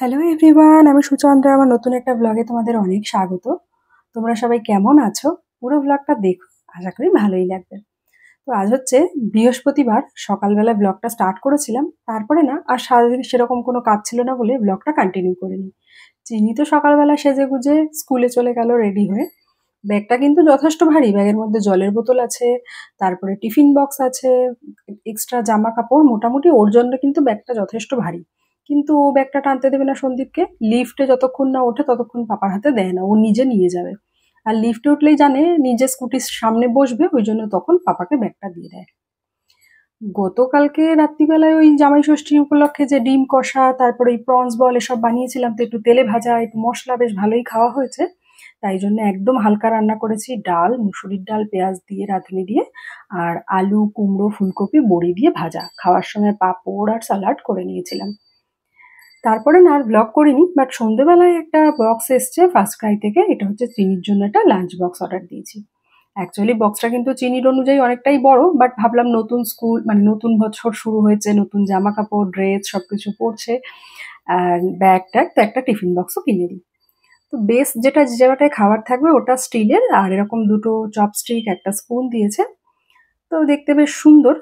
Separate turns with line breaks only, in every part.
Hello everyone, আমি সুচন্দ্রা। আমার নতুন একটা ব্লগে তোমাদের অনেক স্বাগত। তোমরা সবাই কেমন আছো? পুরো ব্লগটা দেখো, আশা করি ভালোই লাগবে। তো আজ হচ্ছে বৃহস্পতিবার, সকালবেলা ব্লগটা স্টার্ট করেছিলাম। তারপরে না আর সারাদিন সেরকম কোনো কাজ ছিল না বলে ব্লগটা কন্টিনিউ করিনি। চিনি তো সকালবেলা সেজে গুজে স্কুলে চলে গেল রেডি হয়ে। ব্যাগটা কিন্তু যথেষ্ট ভারী, ব্যাগের মধ্যে জলের বোতল আছে, তারপরে টিফিন বক্স আছে, এক্সট্রা জামা কাপড়, মোটামুটি ওর জন্য কিন্তু ব্যাগটা যথেষ্ট ভারী। কিন্তু ও ব্যাগটা টানতে দেবে না সন্দীপকে। লিফটে যতক্ষণ না ওঠে ততক্ষণ পাপার হাতে দেয় না, ও নিজে নিয়ে যাবে। আর লিফটে উঠলেই জানে নিজে স্কুটির সামনে বসবে, ওই জন্য তখন পাপাকে ব্যাগটা দিয়ে দেয়। গতকালকে রাত্রিবেলায় ওই জামাই ষষ্ঠী উপলক্ষে যে ডিম কষা, তারপরে ওই প্রনস বল এসব বানিয়েছিলাম, তো একটু তেলে ভাজা, একটু মশলা, বেশ ভালোই খাওয়া হয়েছে। তাই জন্য একদম হালকা রান্না করেছি, ডাল, মুসুরির ডাল, পেঁয়াজ দিয়ে, রাঁধুনি দিয়ে, আর আলু, কুমড়ো, ফুলকপি, বড়ি দিয়ে ভাজা। খাওয়ার সময় পাঁপড় আর স্যালাড করে নিয়েছিলাম। তারপরে না আর ব্লগ করিনি, বাট সন্ধেবেলায় একটা বক্স এসছে ফার্স্ট ক্রাই থেকে। এটা হচ্ছে চিনির জন্য একটা লাঞ্চ বক্স অর্ডার দিয়েছি। অ্যাকচুয়ালি বক্সটা কিন্তু চিনির অনুযায়ী অনেকটাই বড়, বাট ভাবলাম নতুন স্কুল মানে নতুন বছর শুরু হয়েছে, নতুন জামা কাপড়, ড্রেস সবকিছু পরছে, আর ব্যাগ ট্যাগ, তো একটা টিফিন বক্সও কিনে দিই। তো বেশ, যেটা যে জায়গাটায় খাবার থাকবে ওটা স্টিলের, আর এরকম দুটো চপস্টিক, একটা স্পুন দিয়েছে। তো দেখতে বেশ সুন্দর।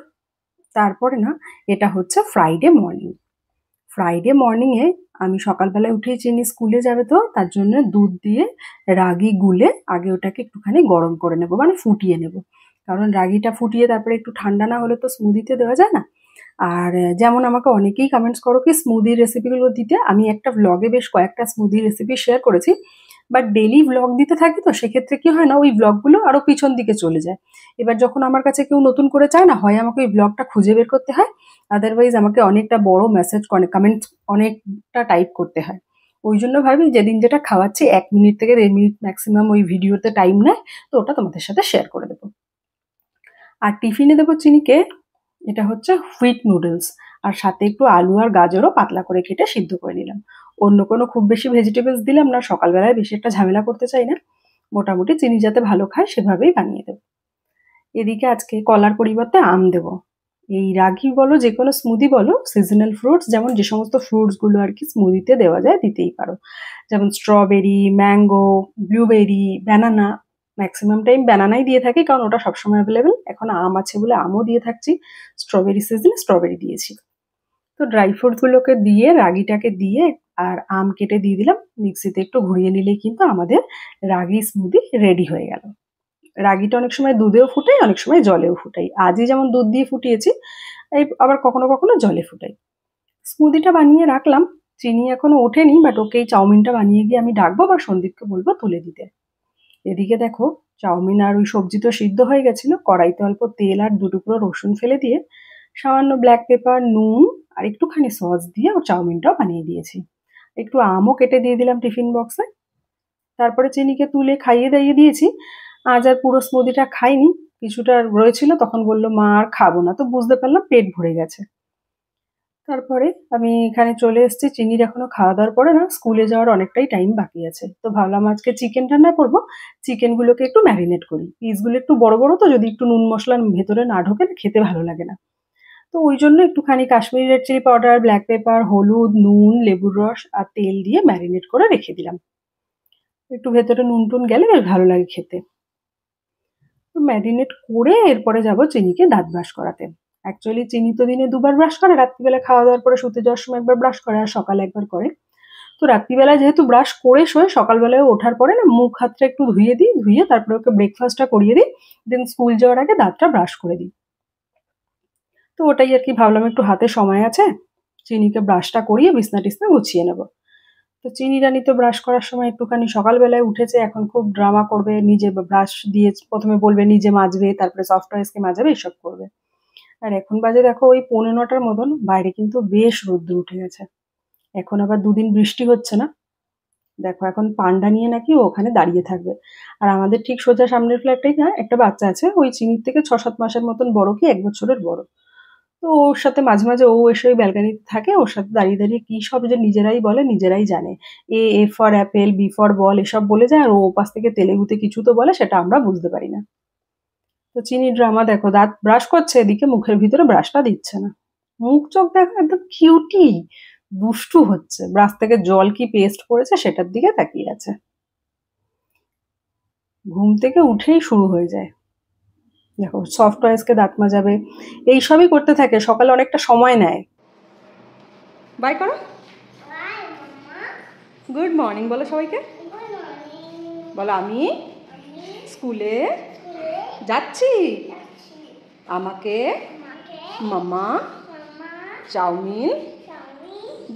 তারপরে না, এটা হচ্ছে ফ্রাইডে মর্নিং। ফ্রাইডে মর্নিংয়ে আমি সকালবেলায় উঠেই চিনি স্কুলে যাবে, তো তার জন্য দুধ দিয়ে রাগি গুলে আগে ওটাকে একটুখানি গরম করে নেব, মানে ফুটিয়ে নেব। কারণ রাগিটা ফুটিয়ে তারপরে একটু ঠান্ডা না হলে তো স্মুদিতে দেওয়া যায় না। আর যেমন আমাকে অনেকেই কমেন্টস করো কি স্মুদি রেসিপিগুলো দিতে, আমি একটা ভ্লগে বেশ কয়েকটা স্মুদি রেসিপি শেয়ার করেছি। বাট ডেলি ভ্লগ দিতে থাকি, তো সেক্ষেত্রে কি হয় না, ওই ভ্লগগুলো আরও পিছন দিকে চলে যায়। এবার যখন আমার কাছে কেউ নতুন করে চায় না, হয় আমাকে ওই ব্লগটা খুঁজে বের করতে হয়, আদারওয়াইজ আমাকে অনেকটা বড় মেসেজ কমেন্ট অনেকটা টাইপ করতে হয়। ওই জন্য ভাবি যেদিন যেটা খাওয়াচ্ছি 1 মিনিট থেকে 1.5 মিনিট ম্যাক্সিমাম ওই ভিডিওতে টাইম নেয়, তো ওটা তোমাদের সাথে শেয়ার করে দেবো। আর টিফিনে দেবো চিনিকে, এটা হচ্ছে হুইট নুডলস, আর সাথে একটু আলু আর গাজরও পাতলা করে কেটে সিদ্ধ করে নিলাম। অন্য কোনো খুব বেশি ভেজিটেবলস দিলাম না, সকালবেলায় বেশি একটা ঝামেলা করতে চাই না। মোটামুটি চিনি যাতে ভালো খায় সেভাবেই বানিয়ে দেবো। এদিকে আজকে কলার পরিবর্তে আম দেবো। এই রাগি বলো, যে কোনো স্মুদি বলো, সিজনাল ফ্রুটস, যেমন যে সমস্ত ফ্রুটসগুলো আর কি স্মুদিতে দেওয়া যায় দিতেই পারো। যেমন strawberry, mango, blueberry, banana. Maximum time ব্যানানাই দিয়ে থাকি, কারণ ওটা সবসময় অ্যাভেলেবেল। এখন আম আছে বলে আমও দিয়ে থাকছি। স্ট্রবেরি সিজনে স্ট্রবেরি দিয়েছি। তো ড্রাই ফ্রুটসগুলোকে দিয়ে, রাগিটাকে দিয়ে, আর আম কেটে দিয়ে দিলাম। মিক্সিতে একটু ঘুরিয়ে নিলেই কিন্তু আমাদের রাগি স্মুদি রেডি হয়ে গেল। রাগিটা অনেক সময় দুধেও ফুটাই, অনেক সময় জলেও ফুটাই। আজই যেমন দুধ দিয়ে ফুটিয়েছি, এই আবার কখনো কখনো জলে ফুটাই। স্মুদিটা বানিয়ে রাখলাম। চিনি এখনো ওঠেনি, বাট ওকে এই চাউমিনটা বানিয়ে গিয়ে আমি ডাকবো বা সন্দীপকে বলবো তুলে দিতে। এদিকে দেখো, চাউমিন আর ওই সবজি তো সিদ্ধ হয়ে গেছিল। কড়াইতে অল্প তেল আর 2 টুকরো রসুন ফেলে দিয়ে, সামান্য ব্ল্যাক পেপার, নুন আর একটুখানি সস দিয়ে ওর চাউমিনটাও বানিয়ে দিয়েছি। একটু আমও কেটে দিয়ে দিলাম টিফিন বক্সে। তারপরে চিনিকে তুলে খাইয়ে দাইয়ে দিয়েছি। আজ আর পুরো স্মুদিটা খাইনি, কিছুটা রয়েছিল, তখন বলল মা আর খাবো না, তো বুঝতে পারলাম পেট ভরে গেছে। তারপরে আমি এখানে চলে এসেছি। চিনির এখনো খাওয়া দাওয়ার পরে না স্কুলে যাওয়ার অনেকটাই টাইম বাকি আছে, তো ভাবলাম আজকে চিকেন রান্না করবো। চিকেনগুলোকে একটু ম্যারিনেট করি। পিসগুলো একটু বড় বড়, তো যদি একটু নুন মশলার ভেতরে না ঢোকে না, খেতে ভালো লাগে না। তো ওই জন্য একটুখানি Kashmiri red chilli powder, black pepper, হলুদ, নুন, লেবুর রস আর তেল দিয়ে ম্যারিনেট করে রেখে দিলাম। একটু ভেতরে নুন টুন গেলে বেশ ভালো লাগে খেতে। তো ম্যারিনেট করে এরপরে যাব চিনিকে দাঁত ব্রাশ করাতে। অ্যাকচুয়ালি চিনি তো দিনে 2 বার ব্রাশ করে, রাত্রিবেলা খাওয়া দাওয়ার পরে শুতে যাওয়ার সময় একবার ব্রাশ করে, আর সকালে একবার করে। তো রাত্রিবেলায় যেহেতু ব্রাশ করে শোয়, সকালবেলায় ওঠার পরে না মুখ হাতটা একটু ধুয়ে দিই, ধুয়ে তারপরে ওকে ব্রেকফাস্টটা করিয়ে দিই। দেন স্কুল যাওয়ার আগে দাঁতটা ব্রাশ করে দিই। তো ওটাই আর কি, ভাবলাম একটু হাতে সময় আছে, চিনিকে ব্রাশটা করিয়ে বিছনা টিছনা গুছিয়ে নেব। তো চিনি রানী তো ব্রাশ করার সময় একটুখানি সকালবেলায় উঠেছে, এখন খুব ড্রামা করবে, নিজে ব্রাশ দিয়ে প্রথমে বলবে নিজে মাজবে, তারপরে সফট টয়েসকে মাজাবে, এসব করবে। আর এখন বাজে দেখো ওই 9:45 মতন, বাইরে কিন্তু বেশ রোদ্দুর উঠে গেছে। এখন আবার 2 দিন বৃষ্টি হচ্ছে না। দেখো এখন পান্ডা নিয়ে নাকি ও ওখানে দাঁড়িয়ে থাকবে। আর আমাদের ঠিক সোজা সামনের ফ্ল্যাটটাই না একটা বাচ্চা আছে, ওই চিনির থেকে 6-7 মাসের মতন বড়, কি 1 বছরের বড়। তো ওর সাথে মাঝে মাঝে ও এসে ওই ব্যালকনিতে থাকে, ওর সাথে দাঁড়িয়ে দাঁড়িয়ে কি সব যে নিজেরাই বলে, নিজেরাই জানে। A for apple, B for ball এসব বলে যায়, আর ও ওপাশ থেকে তেলেগুতে কিছু তো বলে, সেটা আমরা বুঝতে পারি না। তো চিনি ড্রামা দেখো, দাঁত ব্রাশ করছে, এদিকে মুখের ভিতরে ব্রাশটা দিচ্ছে না। মুখ চোখ দেখো একদম কিউটি, দুষ্টু হচ্ছে, ব্রাশ থেকে জল কি পেস্ট করেছে সেটার দিকে তাকিয়ে আছে। ঘুম থেকে উঠেই শুরু হয়ে যায়। দেখো সফট টয়েসকে দাঁত মাজাবে, এইসবই করতে থাকে, সকালে অনেকটা সময় নেয়। বাই করো, গুড মর্নিং বলো সবাইকে, বলো আমি স্কুলে যাচ্ছি, আমাকে মামা চাউমিন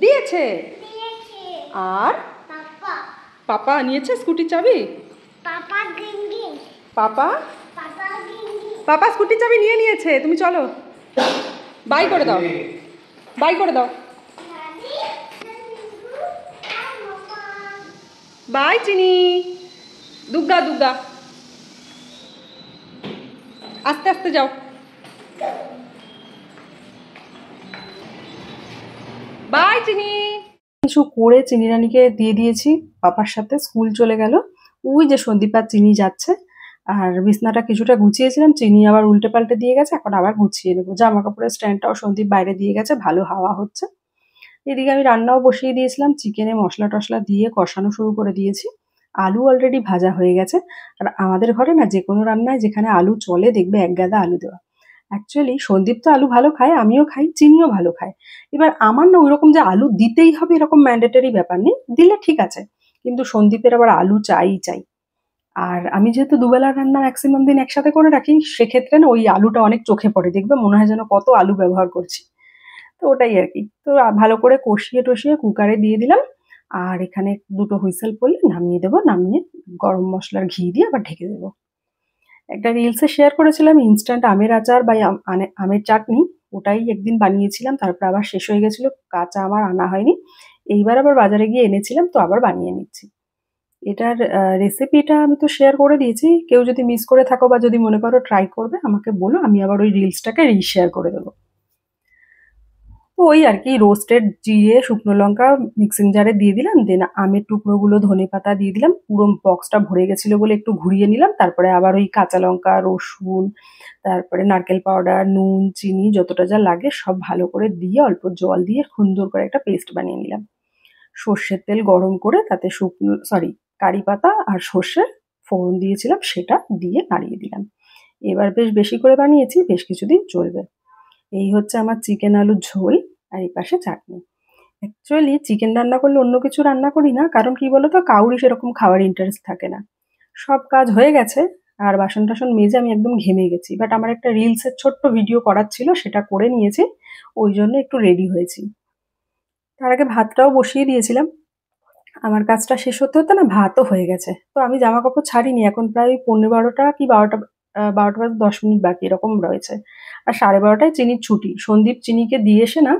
দিয়েছে, আর পাপা নিয়েছে স্কুটির চাবি, পাপা পাপা স্কুটির চাবি নিয়ে নিয়েছে, তুমি চলো বাই করে দাও, বাই করে দাও, বাই চিনি, দুগ্গা দুগ্গা, আস্তে আস্তে যাও, বাই চিনি। কিছু করে চিনি রানীকে দিয়ে দিয়েছি, পাপার সাথে স্কুল চলে গেল। ওই যে সন্দীপ আর চিনি যাচ্ছে, আর বিছনাটা কিছুটা গুছিয়েছিলাম, চিনি আবার উল্টে পাল্টে দিয়ে গেছে, এখন আবার গুছিয়ে নেবো। জামা কাপড়ের স্ট্যান্ডটাও সন্দীপ বাইরে দিয়ে গেছে, ভালো হাওয়া হচ্ছে। এদিকে আমি রান্নাও বসিয়ে দিয়েছিলাম, চিকেনে মশলা টশলা দিয়ে কষানো শুরু করে দিয়েছি। আলু অলরেডি ভাজা হয়ে গেছে। আর আমাদের ঘরে না যে কোনো রান্নায় যেখানে আলু চলে দেখবে এক গাদা আলু দেওয়া। অ্যাকচুয়ালি সন্দীপ তো আলু ভালো খায়, আমিও খাই, চিনিও ভালো খায়। এবার আমার না ওইরকম যে আলু দিতেই হবে এরকম ম্যান্ডেটরি ব্যাপার নেই, দিলে ঠিক আছে, কিন্তু সন্দীপের আবার আলু চাই চাই। আর আমি যেহেতু দুবেলা রান্না ম্যাক্সিমাম দিন একসাথে করে রাখি, সেক্ষেত্রে না ওই আলুটা অনেক চোখে পড়ে, দেখবে মনে হয় যেন কত আলু ব্যবহার করছি। তো ওটাই আর কি। তো ভালো করে কষিয়ে টষিয়ে কুকারে দিয়ে দিলাম, আর এখানে দুটো হুইসেল পড়লে নামিয়ে দেবো, নামিয়ে গরম মশলার ঘি দিয়ে আবার ঢেকে দেবো। একটা রিলসে শেয়ার করেছিলাম ইনস্ট্যান্ট আমের আচার বা আমের চাটনি, ওটাই একদিন বানিয়েছিলাম, তারপর আবার শেষ হয়ে গেছিলো, কাঁচা আমার আনা হয়নি, এইবার আবার বাজারে গিয়ে এনেছিলাম, তো আবার বানিয়ে নিচ্ছি। এটার রেসিপিটা আমি তো শেয়ার করে দিয়েছি, কেউ যদি মিস করে থাকো বা যদি মনে করো ট্রাই করবে আমাকে বলো, আমি আবার ওই রিলসটাকে রিশেয়ার করে দেবো। তো ওই আর কি, রোস্টেড জিরে শুকনো লঙ্কা মিক্সিং জারে দিয়ে দিলাম, দেন আমের টুকরোগুলো ধনে পাতা দিয়ে দিলাম, পুরো বক্সটা ভরে গেছিলো বলে একটু ঘুরিয়ে নিলাম, তারপরে আবার ওই কাঁচা লঙ্কা রসুন তারপরে নারকেল পাউডার নুন চিনি যতটা যা লাগে সব ভালো করে দিয়ে অল্প জল দিয়ে সুন্দর করে একটা পেস্ট বানিয়ে নিলাম। সর্ষের তেল গরম করে তাতে কারি পাতা আর সর্ষে ফোড়ন দিয়েছিলাম, সেটা দিয়ে নাড়িয়ে দিলাম। এবার বেশ বেশি করে বানিয়েছি, বেশ কিছুদিন চলবে। এই হচ্ছে আমার চিকেন আলুর ঝোল, আর এই পাশে চাটনি। অ্যাকচুয়ালি চিকেন রান্না করলে অন্য কিছু রান্না করি না, কারণ কি বলতো কাউরই সেরকম খাওয়ার ইন্টারেস্ট থাকে না, সব কাজ হয়ে গেছে, আর বাসন টাসন মেজে আমি একদম ঘেমে গেছি। বাট আমার একটা রিলসের ছোট্ট ভিডিও করার ছিল, সেটা করে নিয়েছি, ওই জন্য একটু রেডি হয়েছি। তার আগে ভাতটাও বসিয়ে দিয়েছিলাম, আমার কাজটা শেষ হতে হতে না ভাতও হয়ে গেছে। তো আমি জামা কাপড় ছাড়িনি, এখন প্রায় 12:15 কি 12টা বাজে 10 মিনিট বাকি এরকম রয়েছে। আর 12:30টায় চিনির ছুটি, সন্দীপ চিনিকে দিয়ে এসে না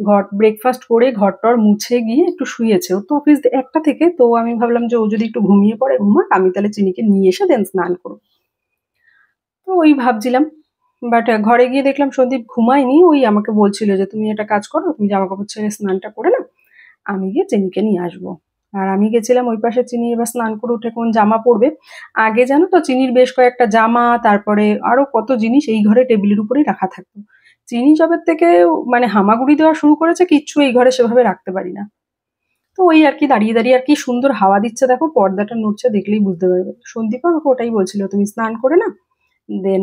ঘর ব্রেকফাস্ট করে ঘর-টর মুছে গিয়ে একটু শুয়েছে, ওর তো অফিস 1টা থেকে, তো আমি ভাবলাম যে ও যদি একটু ঘুমিয়ে পড়ে ঘুমাক, আমি তাহলে চিনিকে নিয়ে এসে দেন স্নান করবো। তো ওই ভাবছিলাম, বাট ঘরে গিয়ে দেখলাম সন্দীপ ঘুমায়নি, ওই আমাকে বলছিল যে তুমি একটা কাজ করো, তুমি জামা কাপড় ছেড়ে স্নানটা করে নাও, আমি গিয়ে চিনিকে নিয়ে আসবো। আর আমি গেছিলাম ওই পাশে, চিনি এবার স্নান করে উঠে কোন জামা পরবে। আগে জানো তো চিনির বেশ কয়েকটা জামা তারপরে আরো কত জিনিস এই ঘরে টেবিলের উপরেই রাখা থাকতো। চিনি জবের থেকে মানে হামাগুড়ি দেওয়া শুরু করেছে, কিচ্ছু এই ঘরে সেভাবে রাখতে পারি না। তো ওই আর কি দাঁড়িয়ে দাঁড়িয়ে আর কি সুন্দর হাওয়া দিচ্ছে, দেখো পর্দাটা নড়ছে, দেখলেই বুঝতে পারবে। সন্দীপ আমাকে ওটাই বলছিল তুমি স্নান করে না, দেন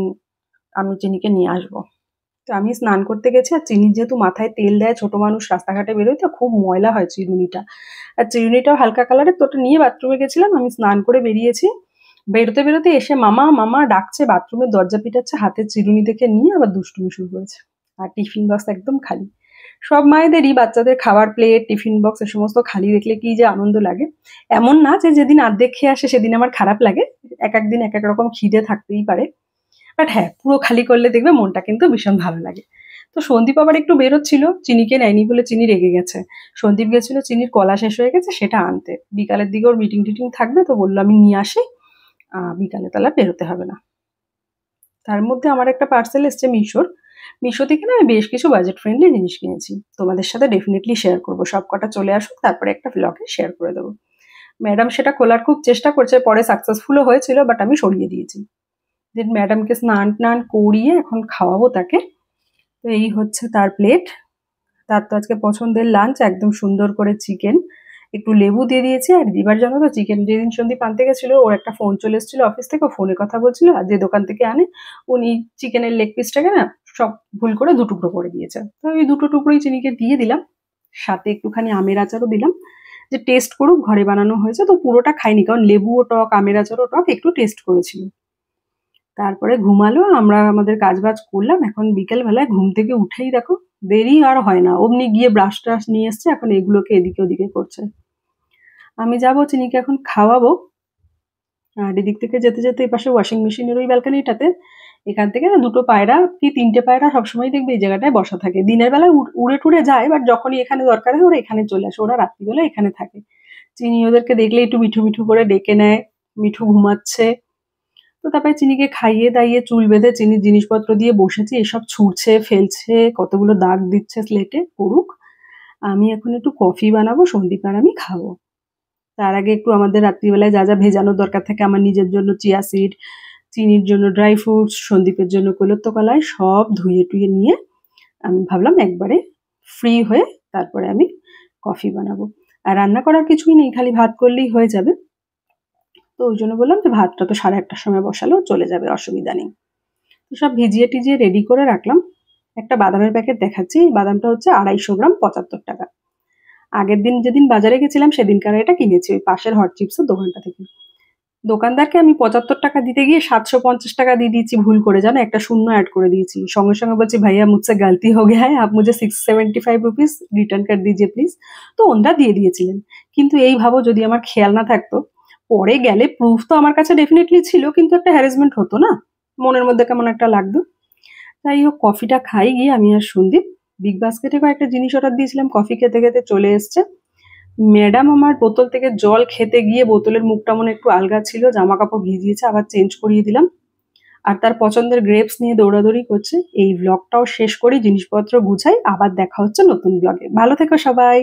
আমি চিনিকে নিয়ে আসবো। তো আমি স্নান করতে গেছি, আর চিনির যেহেতু মাথায় তেল দেয়, ছোট মানুষ রাস্তাঘাটে বেরোয় তো খুব ময়লা হয় চিরুনিটা, আর চিরুনিটাও হালকা কালারের, তো ওটা নিয়ে বাথরুমে গেছিলাম। আমি স্নান করে বেরিয়েছি, বেরোতে বেরোতে এসে মামা মামা ডাকছে, বাথরুমের দরজা পিটাচ্ছে, হাতে চিরুনি দেখে নিয়ে আবার দুষ্টুমি শুরু করেছে। আর টিফিন বক্স একদম খালি, সব মায়েদেরই বাচ্চাদের খাবার প্লেট টিফিন বক্স এ সমস্ত খালি দেখলে কি যে আনন্দ লাগে। এমন না যে যেদিন অর্ধেক খেয়ে আসে সেদিন আমার খারাপ লাগে, এক এক দিন এক এক রকম খিদে থাকতেই পারে, বাট হ্যাঁ পুরো খালি করলে দেখবে মনটা কিন্তু ভীষণ ভালো লাগে। তো সন্দীপ আবার একটু বেরোচ্ছিল, চিনিকে নেয়নি বলে চিনি রেগে গেছে। সন্দীপ গেছিল চিনির কলা শেষ হয়ে গেছে সেটা আনতে, বিকালের দিকে ওর মিটিং টিটিং থাকবে, তো বললো আমি নিয়ে আসি, বিকালে তাহলে বেরোতে হবে না। তার মধ্যে আমার একটা পার্সেল এসছে মিশোর, মিশো থেকে না আমি বেশ কিছু বাজেট ফ্রেন্ডলি জিনিস কিনেছি, তোমাদের সাথে ডেফিনেটলি শেয়ার করবো, সব কটা চলে আসুক তারপরে একটা ব্লগে শেয়ার করে দেবো। ম্যাডাম সেটা খোলার খুব চেষ্টা করছে, পরে সাকসেসফুলও হয়েছিল, বাট আমি সরিয়ে দিয়েছি। দেন ম্যাডামকে স্নান টান করিয়ে এখন খাওয়াবো তাকে। তো এই হচ্ছে তার প্লেট, তার তো আজকে পছন্দের লাঞ্চ একদম সুন্দর করে চিকেন, একটু লেবু দিয়ে দিয়েছি। আর এবার জানো তো চিকেন যেদিন সন্দীপ আনতে গেছিল ওর একটা ফোন চলে এসেছিল অফিস থেকে, ফোনে কথা বলছিল, আর যে দোকান থেকে আনে উনি চিকেনের লেগ পিসটাকে না সব ভুল করে দু টুকরো করে দিয়েছে। তো ওই দুটো টুকরোই চিনিকে দিয়ে দিলাম, সাথে একটুখানি আমের আচারও দিলাম যে টেস্ট করুক, ঘরে বানানো হয়েছে। তো পুরোটা খাইনি কারণ লেবুও টক আমের আচারও টক, একটু টেস্ট করেছিল। তারপরে ঘুমালো, আমরা আমাদের কাজবাজ করলাম। এখন বিকেল বেলায় ঘুম থেকে উঠেই দেখো দেরি আর হয় না, অমনি গিয়ে ব্রাশ ট্রাশ নিয়ে এসছে, এখন এগুলোকে এদিকে ওদিকে করছে। আমি যাবো চিনিকে এখন খাওয়াবো। আর এদিক থেকে যেতে যেতে এই পাশে ওয়াশিং মেশিনের ওই ব্যালকানিটাতে এখান থেকে না দুটো পায়রা কি তিনটে পায়রা সবসময় দেখবে এই জায়গাটায় বসা থাকে। দিনের বেলায় উড়ে টুড়ে যায়, বাট যখনই এখানে দরকার হয় ওরা এখানে চলে আসে, ওরা রাত্রিবেলা এখানে থাকে। চিনি ওদেরকে দেখলে একটু মিঠু মিঠু করে ডেকে নেয়, মিঠু ঘুমাচ্ছে। তো তারপরে চিনিকে খাইয়ে দাইয়ে চুল বেঁধে চিনির জিনিসপত্র দিয়ে বসেছি, এসব ছুঁড়ছে ফেলছে কতগুলো দাগ দিচ্ছে স্লেটে, করুক। আমি এখন একটু কফি বানাবো, সন্দীপ আর আমি খাবো। তার আগে একটু আমাদের রাত্রিবেলায় যা যা ভেজানোর দরকার থাকে, আমার নিজের জন্য চিয়া সিড, চিনির জন্য ড্রাই ফ্রুটস, সন্দীপের জন্য কৈলত্য কলাই, সব ধুয়ে টুয়ে নিয়ে আমি ভাবলাম একবারে ফ্রি হয়ে তারপরে আমি কফি বানাবো। আর রান্না করার কিছুই নেই, খালি ভাত করলেই হয়ে যাবে। তো ওই জন্য বললাম যে ভাতটা তো 1:30টার সময় বসালেও চলে যাবে, অসুবিধা নেই। তো সব ভিজিয়ে টিজিয়ে রেডি করে রাখলাম। একটা বাদামের প্যাকেট দেখাচ্ছি, বাদামটা হচ্ছে 250 গ্রাম, 75 টাকা। আগের দিন যেদিন বাজারে গেছিলাম সেদিনকার এটা কিনেছি ওই পাশের হট চিপসের দোকানটা থেকে। দোকানদারকে আমি 75 টাকা দিতে গিয়ে 750 টাকা দিয়ে দিয়েছি ভুল করে, জানো একটা শূন্য অ্যাড করে দিয়েছি। সঙ্গে সঙ্গে বলছি ভাইয়া মুঝসে গলতি হো গয়া হ্যায়, আপ মুঝে 675 রুপিস রিটার্ন কর দিজিয়ে প্লিজ। তো ওনারা দিয়ে দিয়েছিলেন। কিন্তু এই ভাবো যদি আমার খেয়াল না থাকতো, পরে গেলে প্রুফ তো আমার কাছে ডেফিনেটলি ছিল, কিন্তু একটা হ্যারাসমেন্ট হতো না, মনের মধ্যে কেমন একটা লাগতো। যাই হোক কফিটা খাই গিয়ে আমি আর সন্দীপ। বিগ বাস্কেটে কয়েকটা জিনিস অর্ডার দিয়েছিলাম, কফি খেতে খেতে চলে এসছে। ম্যাডাম আমার বোতল থেকে জল খেতে গিয়ে বোতলের মুখটা মনে একটু আলগা ছিল, জামা কাপড় ভিজিয়েছে, আবার চেঞ্জ করিয়ে দিলাম। আর তার পছন্দের গ্রেপস নিয়ে দৌড়াদৌড়ি করছে। এই ব্লগটাও শেষ করি, জিনিসপত্র গুছাই, আবার দেখা হচ্ছে নতুন ব্লগে। ভালো থেকো সবাই।